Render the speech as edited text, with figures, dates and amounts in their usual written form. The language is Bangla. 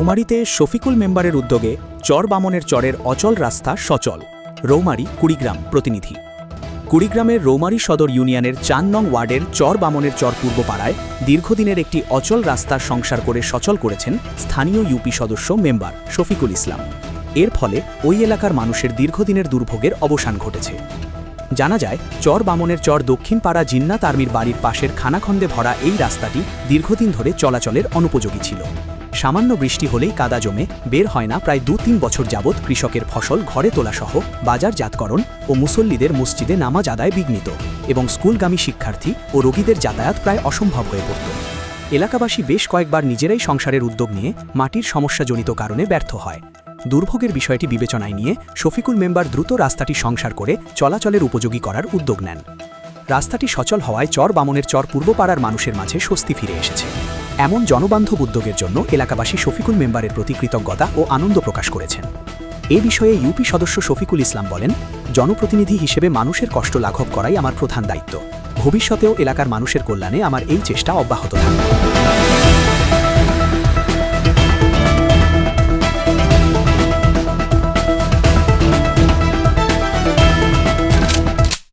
রৌমারীতে শফিকুল মেম্বারের উদ্যোগে চর বামনের চরের অচল রাস্তা সচল। রৌমারী কুড়িগ্রাম প্রতিনিধি। কুড়িগ্রামের রৌমারী সদর ইউনিয়নের ৪ নং ওয়ার্ডের চর বামনের চর পূর্বপাড়ায় দীর্ঘদিনের একটি অচল রাস্তার সংস্কার করে সচল করেছেন স্থানীয় ইউপি সদস্য মেম্বার শফিকুল ইসলাম। এর ফলে ওই এলাকার মানুষের দীর্ঘদিনের দুর্ভোগের অবসান ঘটেছে। জানা যায়, চর বামনের চর দক্ষিণ পাড়া জিন্নাত আর্মির বাড়ির পাশের খানাখন্দে ভরা এই রাস্তাটি দীর্ঘদিন ধরে চলাচলের অনুপযোগী ছিল। সামান্য বৃষ্টি হলেই কাদা জমে বের হয় না প্রায় ২-৩ বছর যাবৎ কৃষকের ফসল ঘরে তোলাসহ বাজারজাতকরণ ও মুসল্লিদের মসজিদে নামাজ আদায় বিঘ্নিত এবং স্কুলগামী শিক্ষার্থী ও রোগীদের যাতায়াত প্রায় অসম্ভব হয়ে পড়ত। এলাকাবাসী বেশ কয়েকবার নিজেরাই সংসারের উদ্যোগ নিয়ে মাটির সমস্যাজনিত কারণে ব্যর্থ হয়। দুর্ভোগের বিষয়টি বিবেচনায় নিয়ে শফিকুল মেম্বার দ্রুত রাস্তাটি সংস্কার করে চলাচলের উপযোগী করার উদ্যোগ নেন। রাস্তাটি সচল হওয়ায় চর বামনের চর পূর্বপাড়ার মানুষের মাঝে স্বস্তি ফিরে এসেছে। এমন জনবান্ধব উদ্যোগের জন্য এলাকাবাসী শফিকুল মেম্বারের প্রতি কৃতজ্ঞতা ও আনন্দ প্রকাশ করেছেন। এ বিষয়ে ইউপি সদস্য শফিকুল ইসলাম বলেন, জনপ্রতিনিধি হিসেবে মানুষের কষ্ট লাঘব করাই আমার প্রধান দায়িত্ব। ভবিষ্যতেও এলাকার মানুষের কল্যাণে আমার এই চেষ্টা অব্যাহত থাকবে।